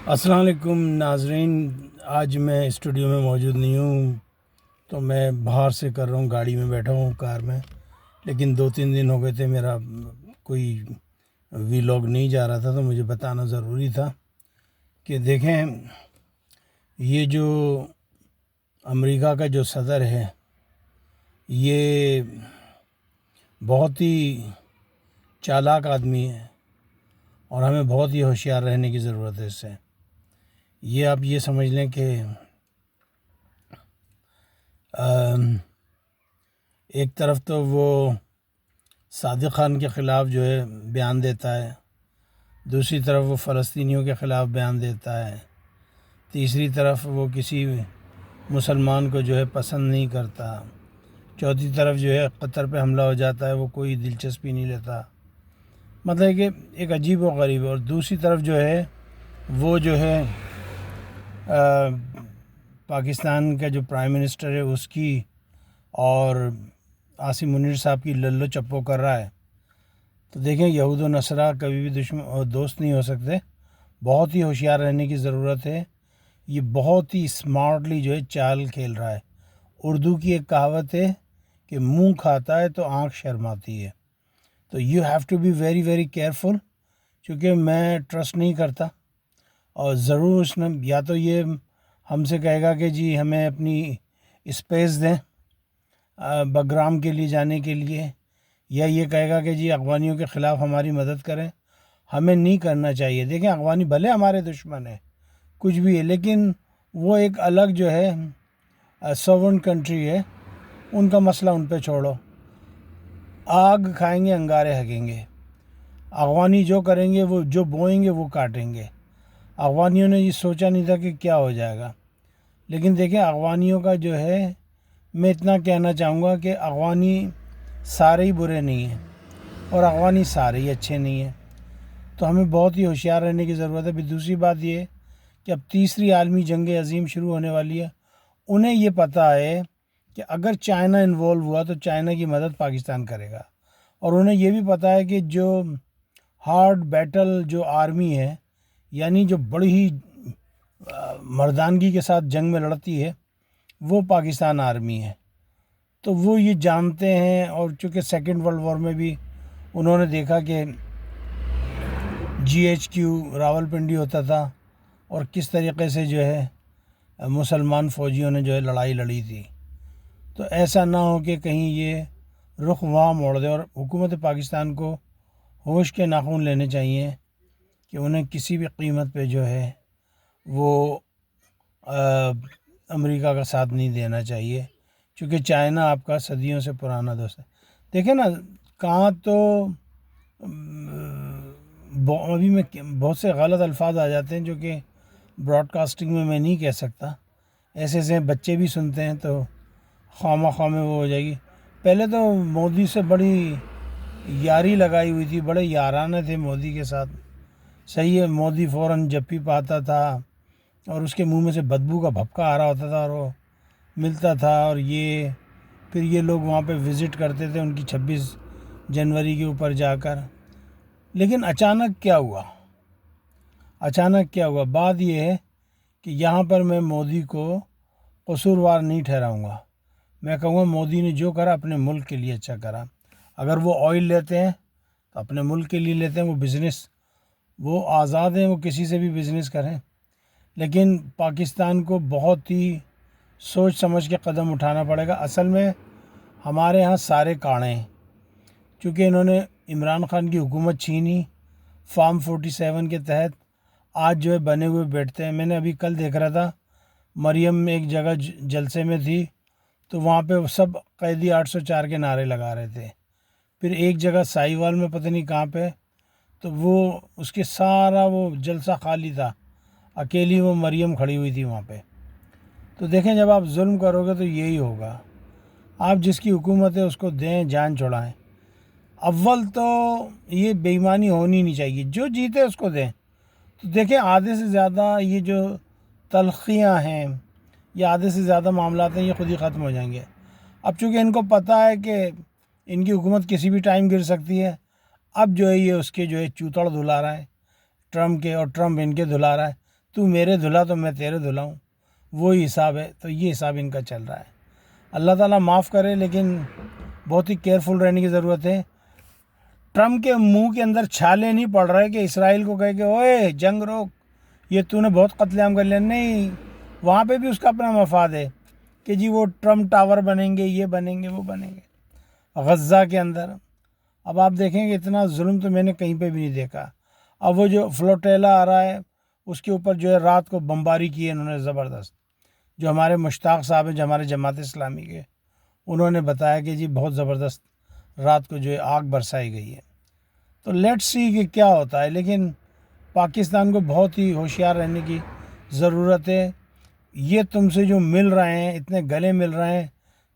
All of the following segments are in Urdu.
السلام علیکم ناظرین، آج میں اسٹوڈیو میں موجود نہیں ہوں، تو میں باہر سے کر رہا ہوں، گاڑی میں بیٹھا ہوں کار میں. لیکن 2-3 دن ہو گئے تھے میرا کوئی ویلاگ نہیں جا رہا تھا، تو مجھے بتانا ضروری تھا کہ دیکھیں یہ جو امریکہ کا جو صدر ہے یہ بہت ہی چالاک آدمی ہے اور ہمیں بہت ہی ہوشیار رہنے کی ضرورت ہے اس سے. یہ آپ یہ سمجھ لیں کہ ایک طرف تو وہ صادق خان کے خلاف جو ہے بیان دیتا ہے، دوسری طرف وہ فلسطینیوں کے خلاف بیان دیتا ہے، تیسری طرف وہ کسی مسلمان کو جو ہے پسند نہیں کرتا، چوتھی طرف جو ہے قطر پہ حملہ ہو جاتا ہے وہ کوئی دلچسپی نہیں لیتا. مطلب کہ ایک عجیب و غریب ہے. اور دوسری طرف جو ہے وہ جو ہے پاکستان کا جو پرائم منسٹر ہے اس کی اور عاصم منیر صاحب کی للو چپو کر رہا ہے. تو دیکھیں یہود و نصارہ کبھی بھی دوست نہیں ہو سکتے. بہت ہی ہوشیار رہنے کی ضرورت ہے. یہ بہت ہی اسمارٹلی جو ہے چال کھیل رہا ہے. اردو کی ایک کہاوت ہے کہ منہ کھاتا ہے تو آنکھ شرماتی ہے. تو you have to be very very careful, چونکہ میں ٹرسٹ نہیں کرتا. اور ضرور اس نے یا تو یہ ہم سے کہے گا کہ جی ہمیں اپنی اسپیس دیں بگرام کے لیے جانے کے لیے، یا یہ کہے گا کہ جی افغانیوں کے خلاف ہماری مدد کریں. ہمیں نہیں کرنا چاہیے. دیکھیں افغانی بھلے ہمارے دشمن ہیں کچھ بھی ہے، لیکن وہ ایک الگ جو ہے سوورن کنٹری ہے، ان کا مسئلہ ان پہ چھوڑو. آگ کھائیں گے انگارے ہگیں گے. افغانی جو کریں گے وہ جو بوئیں گے وہ کاٹیں گے. افغانیوں نے یہ سوچا نہیں تھا کہ کیا ہو جائے گا. لیکن دیکھیں افغانیوں کا جو ہے، میں اتنا کہنا چاہوں گا کہ افغانی سارے ہی برے نہیں ہیں اور افغانی سارے ہی اچھے نہیں ہیں. تو ہمیں بہت ہی ہوشیار رہنے کی ضرورت ہے. پھر دوسری بات یہ ہے کہ اب تیسری عالمی جنگ عظیم شروع ہونے والی ہے. انہیں یہ پتہ ہے کہ اگر چائنا انوالو ہوا تو چائنا کی مدد پاکستان کرے گا. اور انہیں یہ بھی پتہ ہے کہ جو ہارڈ بیٹل جو آرمی ہے، یعنی جو بڑی ہی مردانگی کے ساتھ جنگ میں لڑتی ہے، وہ پاکستان آرمی ہے. تو وہ یہ جانتے ہیں. اور چونکہ سیکنڈ ورلڈ وار میں بھی انہوں نے دیکھا کہ GHQ راول پنڈی ہوتا تھا اور کس طریقے سے جو ہے مسلمان فوجیوں نے جو ہے لڑائی لڑی تھی. تو ایسا نہ ہو کہ کہیں یہ رخ وہاں موڑ دے. اور حکومت پاکستان کو ہوش کے ناخن لینے چاہیے کہ انہیں کسی بھی قیمت پہ جو ہے وہ امریکہ کا ساتھ نہیں دینا چاہیے، چونکہ چائنا آپ کا صدیوں سے پرانا دوست ہے. دیکھیں نا کہاں تو ابھی میں بہت سے غلط الفاظ آ جاتے ہیں جو کہ براڈ کاسٹنگ میں نہیں کہہ سکتا. ایسے ایسے بچے بھی سنتے ہیں تو خواہ خواہ میں وہ ہو جائے گی. پہلے تو مودی سے بڑی یاری لگائی ہوئی تھی، بڑے یارانہ تھے مودی کے ساتھ. صحیح ہے، مودی فوراً جپی پاتا تھا اور اس کے منہ میں سے بدبو کا بھپکا آ رہا ہوتا تھا اور وہ ملتا تھا. اور یہ پھر یہ لوگ وہاں پہ وزٹ کرتے تھے ان کی 26 جنوری کے اوپر جا کر. لیکن اچانک کیا ہوا؟ بات یہ ہے کہ یہاں پر میں مودی کو قصوروار نہیں ٹھہراؤں گا. میں کہوں گا مودی نے جو کرا اپنے ملک کے لیے اچھا کرا. اگر وہ آئل لیتے ہیں تو اپنے ملک کے لیے لیتے ہیں، وہ بزنس، وہ آزاد ہیں، وہ کسی سے بھی بزنس کریں. لیکن پاکستان کو بہت ہی سوچ سمجھ کے قدم اٹھانا پڑے گا. اصل میں ہمارے ہاں سارے کاڑے ہیں، چونکہ انہوں نے عمران خان کی حکومت چھینی فارم 47 کے تحت. آج جو ہے بنے ہوئے بیٹھتے ہیں. میں نے ابھی کل دیکھ رہا تھا مریم میں ایک جگہ جلسے میں تھی تو وہاں پہ سب قیدی 804 کے نعرے لگا رہے تھے. پھر ایک جگہ سائیوال میں پتہ نہیں کہاں پہ، تو وہ اس کے سارا وہ جلسہ خالی تھا، اکیلی وہ مریم کھڑی ہوئی تھی وہاں پہ. تو دیکھیں جب آپ ظلم کرو گے تو یہی ہوگا. آپ جس کی حکومت ہے اس کو دیں، جان چھڑائیں. اول تو یہ بے ایمانی ہونی نہیں چاہیے، جو جیتے اس کو دیں. تو دیکھیں آدھے سے زیادہ یہ جو تلخیاں ہیں یا آدھے سے زیادہ معاملات ہیں یہ خود ہی ختم ہو جائیں گے. اب چونکہ ان کو پتہ ہے کہ ان کی حکومت کسی بھی ٹائم گر سکتی ہے، اب جو ہے یہ اس کے جو ہے چوتڑ دھلا رہا ہے ٹرمپ کے، اور ٹرمپ ان کے دھلا رہا ہے. تو میرے دھلا تو میں تیرے دھلا ہوں، وہی حساب ہے. تو یہ حساب ان کا چل رہا ہے. اللہ تعالیٰ معاف کرے، لیکن بہت ہی کیئرفل رہنے کی ضرورت ہے. ٹرمپ کے منہ کے اندر چھالے نہیں پڑ رہے کہ اسرائیل کو کہے کہ اوئے جنگ روک، یہ تو نے بہت قتل عام کر لیا. نہیں، وہاں پہ بھی اس کا اپنا مفاد ہے کہ جی وہ ٹرمپ ٹاور بنیں گے، یہ بنیں گے، وہ بنیں گے. غزہ کے اندر اب آپ دیکھیں کہ اتنا ظلم تو میں نے کہیں پہ بھی نہیں دیکھا. اب وہ جو فلوٹیلا آ رہا ہے اس کے اوپر جو ہے رات کو بمباری کی ہے انہوں نے زبردست. جو ہمارے مشتاق صاحب ہیں جو ہمارے جماعت اسلامی کے، انہوں نے بتایا کہ جی بہت زبردست رات کو جو ہے آگ برسائی گئی ہے. تو لیٹ سی کہ کیا ہوتا ہے، لیکن پاکستان کو بہت ہی ہوشیار رہنے کی ضرورت ہے. یہ تم سے جو مل رہے ہیں، اتنے گلے مل رہے ہیں،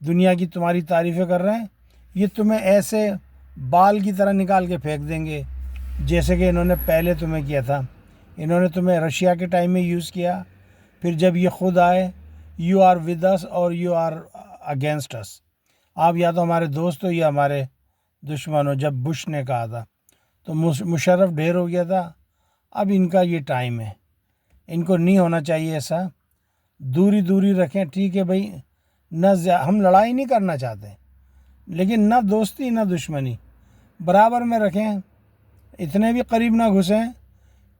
دنیا کی تمہاری تعریفیں کر رہے ہیں، یہ تمہیں ایسے بال کی طرح نکال کے پھینک دیں گے جیسے کہ انہوں نے پہلے تمہیں کیا تھا. انہوں نے تمہیں رشیا کے ٹائم میں یوز کیا، پھر جب یہ خود آئے یو آر ود اس اور یو آر اگینسٹ اس. آپ یا تو ہمارے دوست ہو یا ہمارے دشمن ہو. جب بش نے کہا تھا تو مشرف ڈھیر ہو گیا تھا. اب ان کا یہ ٹائم ہے، ان کو نہیں ہونا چاہیے ایسا. دوری دوری رکھیں، ٹھیک ہے بھائی، ہم لڑائی نہیں کرنا چاہتے، لیکن نہ دوستی نہ دشمنی، برابر میں رکھیں. اتنے بھی قریب نہ گھسیں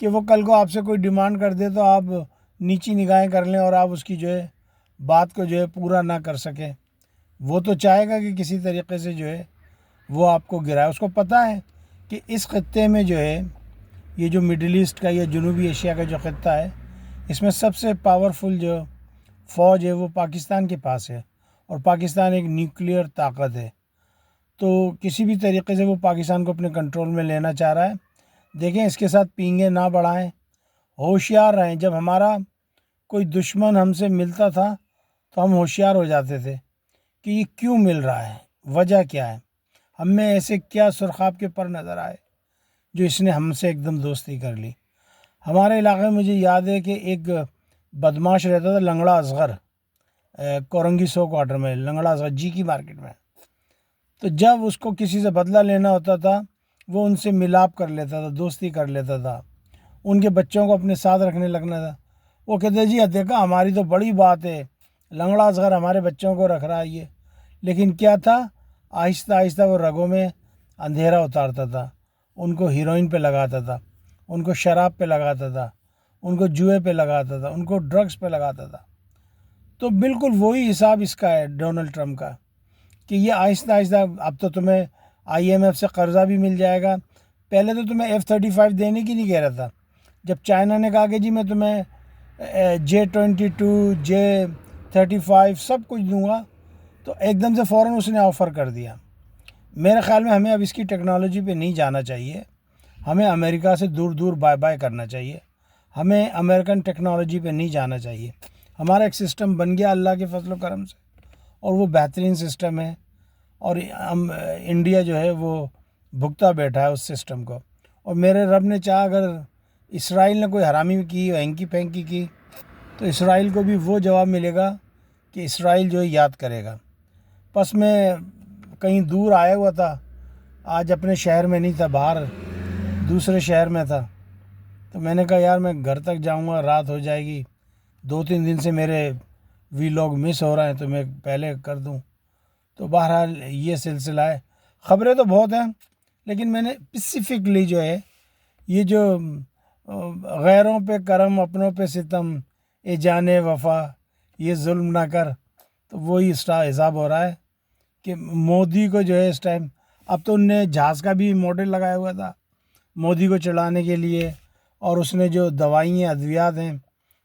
کہ وہ کل کو آپ سے کوئی ڈیمانڈ کر دے تو آپ نیچی نگاہیں کر لیں اور آپ اس کی جو ہے بات کو جو ہے پورا نہ کر سکیں. وہ تو چاہے گا کہ کسی طریقے سے جو ہے وہ آپ کو گرائے. اس کو پتہ ہے کہ اس خطے میں جو ہے یہ جو مڈل ایسٹ کا یا جنوبی ایشیا کا جو خطہ ہے، اس میں سب سے پاورفل جو فوج ہے وہ پاکستان کے پاس ہے، اور پاکستان ایک نیوکلیئر طاقت ہے. تو کسی بھی طریقے سے وہ پاکستان کو اپنے کنٹرول میں لینا چاہ رہا ہے. دیکھیں اس کے ساتھ پینگے نہ بڑھائیں، ہوشیار رہیں. جب ہمارا کوئی دشمن ہم سے ملتا تھا تو ہم ہوشیار ہو جاتے تھے کہ یہ کیوں مل رہا ہے، وجہ کیا ہے، ہم میں ایسے کیا سرخاب کے پر نظر آئے جو اس نے ہم سے ایک دم دوستی کر لی. ہمارے علاقے میں مجھے یاد ہے کہ ایک بدماش رہتا تھا لنگڑا اصغر، کورنگی سو کوارٹر میں لنگڑا اصغر جی کی مارکیٹ میں. تو جب اس کو کسی سے بدلہ لینا ہوتا تھا وہ ان سے ملاپ کر لیتا تھا، دوستی کر لیتا تھا، ان کے بچوں کو اپنے ساتھ رکھنے لگنا تھا. وہ کہتے جی دیکھا ہماری تو بڑی بات ہے، لنگڑا اصغر ہمارے بچوں کو رکھ رہا ہے یہ. لیکن کیا تھا، آہستہ آہستہ وہ رگوں میں اندھیرا اتارتا تھا، ان کو ہیروئن پہ لگاتا تھا، ان کو شراب پہ لگاتا تھا، ان کو جوئے پہ لگاتا تھا، ان کو ڈرگز پہ لگاتا تھا. تو بالکل وہی حساب اس کا ہے ڈونلڈ ٹرمپ کا کہ یہ آہستہ آہستہ اب تو تمہیں آئی ایم ایف سے قرضہ بھی مل جائے گا. پہلے تو تمہیں F-35 دینے کی نہیں کہہ رہا تھا. جب چائنا نے کہا کہ جی میں تمہیں J-22 J-35 سب کچھ دوں گا، تو ایک دم سے فوراً اس نے آفر کر دیا. میرے خیال میں ہمیں اب اس کی ٹیکنالوجی پہ نہیں جانا چاہیے، ہمیں امریکہ سے دور دور بائے بائے کرنا چاہیے، ہمیں امریکن ٹیکنالوجی پہ نہیں جانا چاہیے. ہمارا ایک سسٹم بن گیا اللہ کے فضل و کرم سے، اور وہ بہترین سسٹم ہے، اور انڈیا جو ہے وہ بھگتا بیٹھا ہے اس سسٹم کو. اور میرے رب نے چاہا اگر اسرائیل نے کوئی حرامی کی، ہینکی پینکی کی، تو اسرائیل کو بھی وہ جواب ملے گا کہ اسرائیل جو ہے یاد کرے گا. بس میں کہیں دور آیا ہوا تھا، آج اپنے شہر میں نہیں تھا، باہر دوسرے شہر میں تھا. تو میں نے کہا یار میں گھر تک جاؤں گا، رات ہو جائے گی، 2-3 دن سے میرے وی لاگ مس ہو رہے ہیں تو میں پہلے کر دوں. تو بہرحال یہ سلسلہ ہے. خبریں تو بہت ہیں، لیکن میں نے اسپیسیفکلی جو ہے یہ جو غیروں پہ کرم اپنوں پہ ستم، اے جانے وفا یہ ظلم نہ کر، تو وہی حساب ہو رہا ہے کہ مودی کو جو ہے اس ٹائم، اب تو ان نے جہاز کا بھی ماڈل لگایا ہوا تھا مودی کو چڑھانے کے لیے، اور اس نے جو دوائیں ادویات ہیں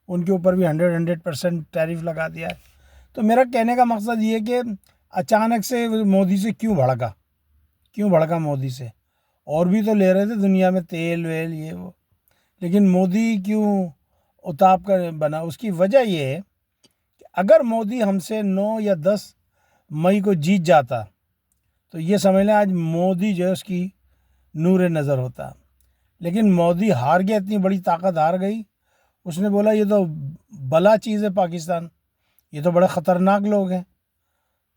ان کے اوپر بھی 100% ٹیرف لگا دیا ہے. تو میرا کہنے کا مقصد یہ کہ اچانک سے مودی سے کیوں بھڑکا مودی سے؟ اور بھی تو لے رہے تھے دنیا میں تیل ویل یہ وہ، لیکن مودی کیوں اتاپ کر بنا؟ اس کی وجہ یہ ہے کہ اگر مودی ہم سے 9 یا 10 مئی کو جیت جاتا تو یہ سمجھ لیں آج مودی جو ہے اس کی نور نظر ہوتا. لیکن مودی ہار گیا، اتنی بڑی طاقت ہار گئی. اس نے بولا یہ تو بلا چیز ہے پاکستان، یہ تو بڑے خطرناک لوگ ہیں.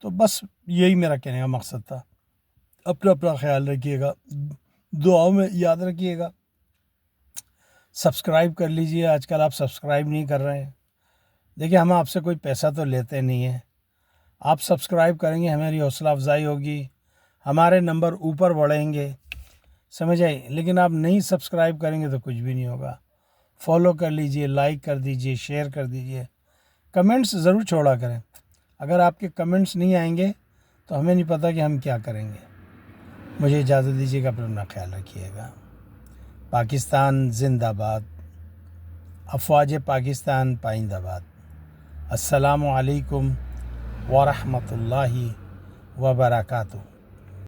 تو بس یہی میرا کہنے کا مقصد تھا. اپنا خیال رکھیے گا، دعاؤں میں یاد رکھیے گا. سبسکرائب کر لیجئے. آج کل آپ سبسکرائب نہیں کر رہے ہیں. دیکھیں ہم آپ سے کوئی پیسہ تو لیتے نہیں ہیں. آپ سبسکرائب کریں گے ہماری حوصلہ افزائی ہوگی, ہمارے نمبر اوپر بڑھیں گے, سمجھ آئی. لیکن آپ نہیں سبسکرائب کریں گے تو کچھ بھی نہیں ہوگا. فالو کر لیجئے, لائک کر دیجئے, شیئر کر دیجئے, کمنٹس ضرور چھوڑا کریں. اگر آپ کے کمنٹس نہیں آئیں گے تو ہمیں نہیں پتہ کہ ہم کیا کریں گے. مجھے اجازت دیجیے گا, اپنا خیال رکھیے گا. پاکستان زندہ باد. افواج پاکستان پائندہ باد. السلام علیکم ورحمۃ اللہ وبرکاتہ.